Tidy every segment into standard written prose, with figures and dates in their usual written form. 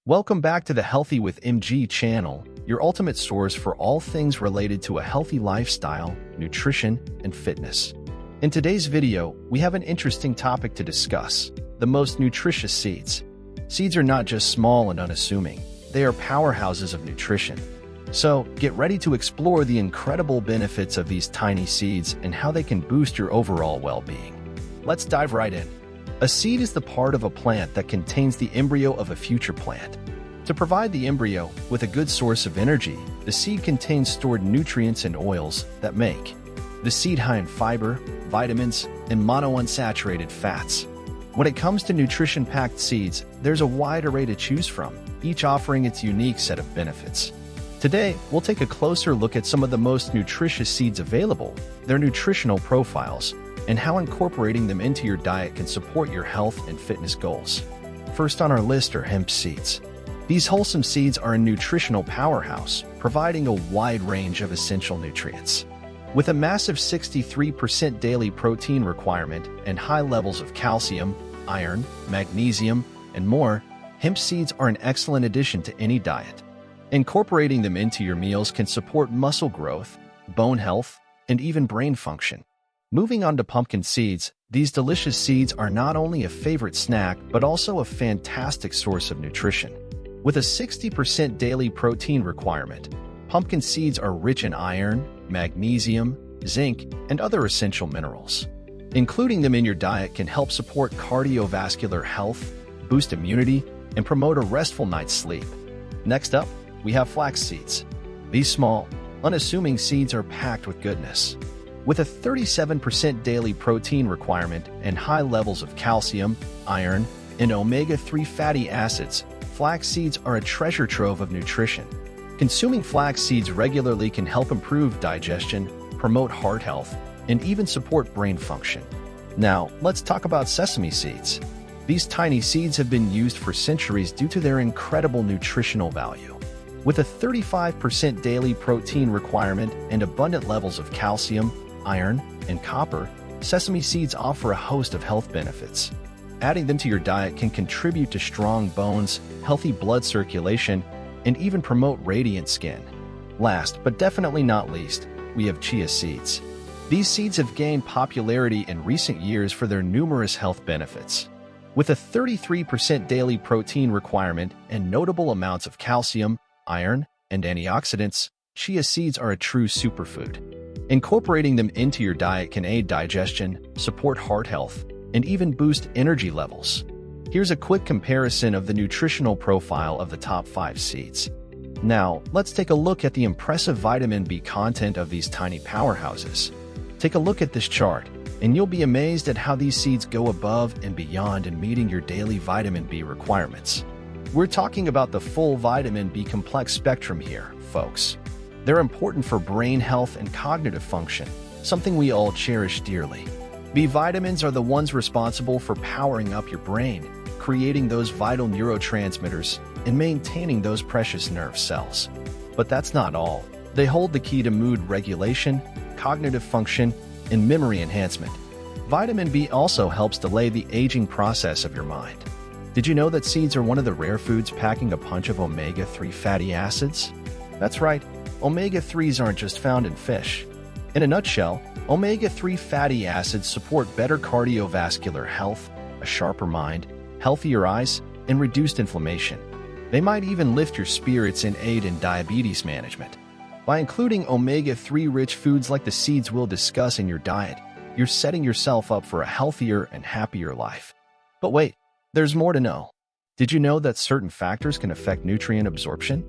Welcome back to the Healthy with MG channel, your ultimate source for all things related to a healthy lifestyle, nutrition, and fitness. In today's video, we have an interesting topic to discuss: the most nutritious seeds. Seeds are not just small and unassuming, they are powerhouses of nutrition. So, get ready to explore the incredible benefits of these tiny seeds and how they can boost your overall well-being. Let's dive right in. A seed is the part of a plant that contains the embryo of a future plant. To provide the embryo with a good source of energy, the seed contains stored nutrients and oils that make the seed high in fiber, vitamins, and monounsaturated fats. When it comes to nutrition-packed seeds, there's a wide array to choose from, each offering its unique set of benefits. Today, we'll take a closer look at some of the most nutritious seeds available, their nutritional profiles, and how incorporating them into your diet can support your health and fitness goals. First on our list are hemp seeds. These wholesome seeds are a nutritional powerhouse, providing a wide range of essential nutrients. With a massive 63% daily protein requirement and high levels of calcium, iron, magnesium, and more, hemp seeds are an excellent addition to any diet. Incorporating them into your meals can support muscle growth, bone health, and even brain function. Moving on to pumpkin seeds, these delicious seeds are not only a favorite snack but also a fantastic source of nutrition. With a 60% daily protein requirement, pumpkin seeds are rich in iron, magnesium, zinc, and other essential minerals. Including them in your diet can help support cardiovascular health, boost immunity, and promote a restful night's sleep. Next up, we have flax seeds. These small, unassuming seeds are packed with goodness. With a 37% daily protein requirement and high levels of calcium, iron, and omega-3 fatty acids, flax seeds are a treasure trove of nutrition. Consuming flax seeds regularly can help improve digestion, promote heart health, and even support brain function. Now, let's talk about sesame seeds. These tiny seeds have been used for centuries due to their incredible nutritional value. With a 35% daily protein requirement and abundant levels of calcium, iron, and copper, sesame seeds offer a host of health benefits. Adding them to your diet can contribute to strong bones, healthy blood circulation, and even promote radiant skin. Last, but definitely not least, we have chia seeds. These seeds have gained popularity in recent years for their numerous health benefits. With a 33% daily protein requirement and notable amounts of calcium, iron, and antioxidants, chia seeds are a true superfood. Incorporating them into your diet can aid digestion, support heart health, and even boost energy levels. Here's a quick comparison of the nutritional profile of the top 5 seeds. Now, let's take a look at the impressive vitamin B content of these tiny powerhouses. Take a look at this chart, and you'll be amazed at how these seeds go above and beyond in meeting your daily vitamin B requirements. We're talking about the full vitamin B complex spectrum here, folks. They're important for brain health and cognitive function, something we all cherish dearly. B vitamins are the ones responsible for powering up your brain, creating those vital neurotransmitters, and maintaining those precious nerve cells. But that's not all. They hold the key to mood regulation, cognitive function, and memory enhancement. Vitamin B also helps delay the aging process of your mind. Did you know that seeds are one of the rare foods packing a punch of omega-3 fatty acids? That's right, omega-3s aren't just found in fish. In a nutshell, omega-3 fatty acids support better cardiovascular health, a sharper mind, healthier eyes, and reduced inflammation. They might even lift your spirits and aid in diabetes management. By including omega-3 rich foods like the seeds we'll discuss in your diet, you're setting yourself up for a healthier and happier life. But wait, there's more to know. Did you know that certain factors can affect nutrient absorption?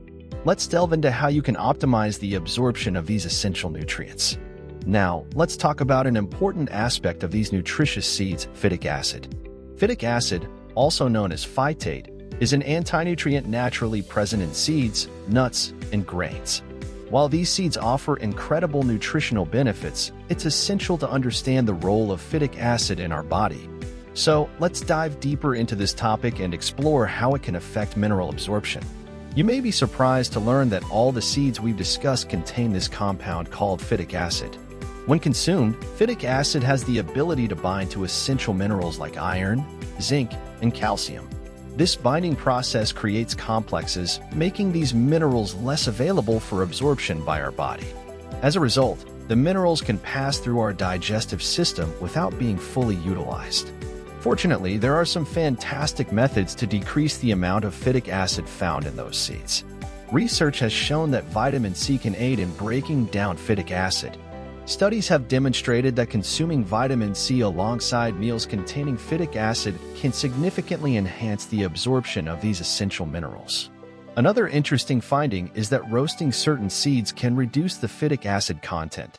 Let's delve into how you can optimize the absorption of these essential nutrients. Now, let's talk about an important aspect of these nutritious seeds: phytic acid. Phytic acid, also known as phytate, is an anti-nutrient naturally present in seeds, nuts, and grains. While these seeds offer incredible nutritional benefits, it's essential to understand the role of phytic acid in our body. So, let's dive deeper into this topic and explore how it can affect mineral absorption. You may be surprised to learn that all the seeds we've discussed contain this compound called phytic acid. When consumed, phytic acid has the ability to bind to essential minerals like iron, zinc, and calcium. This binding process creates complexes, making these minerals less available for absorption by our body. As a result, the minerals can pass through our digestive system without being fully utilized. Fortunately, there are some fantastic methods to decrease the amount of phytic acid found in those seeds. Research has shown that vitamin C can aid in breaking down phytic acid. Studies have demonstrated that consuming vitamin C alongside meals containing phytic acid can significantly enhance the absorption of these essential minerals. Another interesting finding is that roasting certain seeds can reduce the phytic acid content.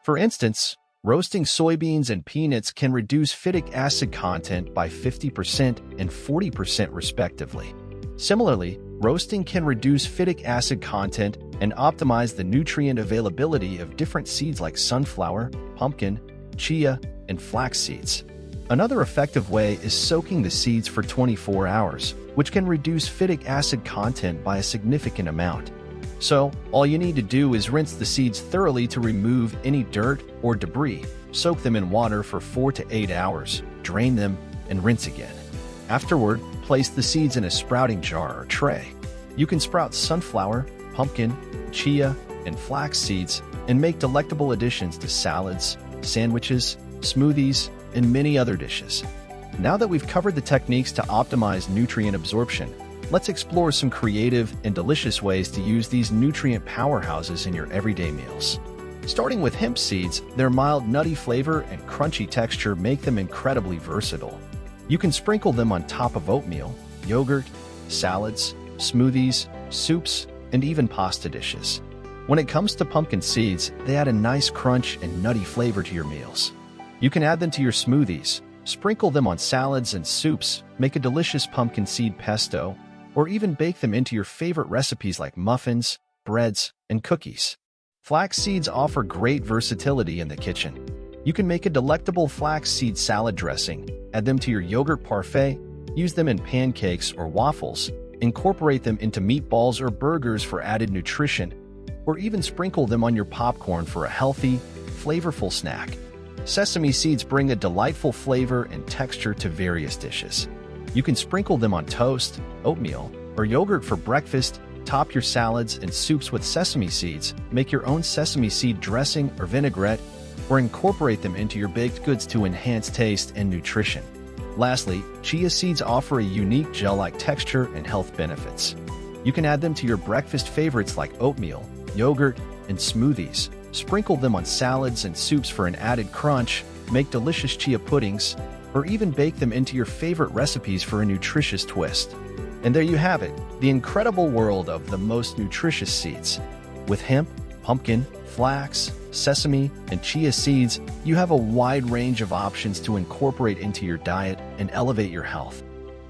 For instance, roasting soybeans and peanuts can reduce phytic acid content by 50% and 40% respectively. Similarly, roasting can reduce phytic acid content and optimize the nutrient availability of different seeds like sunflower, pumpkin, chia, and flax seeds. Another effective way is soaking the seeds for 24 hours, which can reduce phytic acid content by a significant amount. So, all you need to do is rinse the seeds thoroughly to remove any dirt or debris, soak them in water for 4 to 8 hours, drain them, and rinse again. Afterward, place the seeds in a sprouting jar or tray. You can sprout sunflower, pumpkin, chia, and flax seeds and make delectable additions to salads, sandwiches, smoothies, and many other dishes. Now that we've covered the techniques to optimize nutrient absorption, let's explore some creative and delicious ways to use these nutrient powerhouses in your everyday meals. Starting with hemp seeds, their mild nutty flavor and crunchy texture make them incredibly versatile. You can sprinkle them on top of oatmeal, yogurt, salads, smoothies, soups, and even pasta dishes. When it comes to pumpkin seeds, they add a nice crunch and nutty flavor to your meals. You can add them to your smoothies, sprinkle them on salads and soups, make a delicious pumpkin seed pesto, or even bake them into your favorite recipes like muffins, breads, and cookies. Flax seeds offer great versatility in the kitchen. You can make a delectable flax seed salad dressing, add them to your yogurt parfait, use them in pancakes or waffles, incorporate them into meatballs or burgers for added nutrition, or even sprinkle them on your popcorn for a healthy, flavorful snack. Sesame seeds bring a delightful flavor and texture to various dishes. You can sprinkle them on toast, oatmeal, or yogurt for breakfast, top your salads and soups with sesame seeds, make your own sesame seed dressing or vinaigrette, or incorporate them into your baked goods to enhance taste and nutrition. Lastly, chia seeds offer a unique gel-like texture and health benefits. You can add them to your breakfast favorites like oatmeal, yogurt, and smoothies. Sprinkle them on salads and soups for an added crunch, make delicious chia puddings, or even bake them into your favorite recipes for a nutritious twist. And there you have it, the incredible world of the most nutritious seeds. With hemp, pumpkin, flax, sesame, and chia seeds, you have a wide range of options to incorporate into your diet and elevate your health.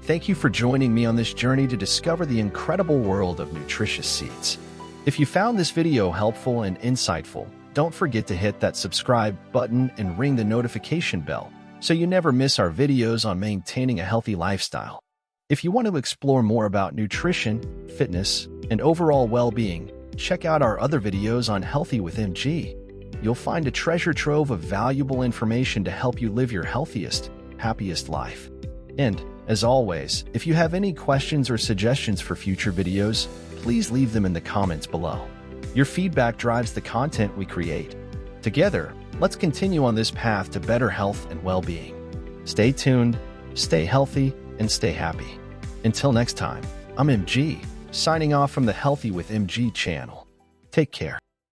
Thank you for joining me on this journey to discover the incredible world of nutritious seeds. If you found this video helpful and insightful, don't forget to hit that subscribe button and ring the notification bell so you never miss our videos on maintaining a healthy lifestyle. If you want to explore more about nutrition, fitness, and overall well-being, check out our other videos on Healthy with MG. You'll find a treasure trove of valuable information to help you live your healthiest, happiest life. And, as always, if you have any questions or suggestions for future videos, please leave them in the comments below. Your feedback drives the content we create. Together, let's continue on this path to better health and well-being. Stay tuned, stay healthy, and stay happy. Until next time, I'm MG, signing off from the Healthy with MG channel. Take care.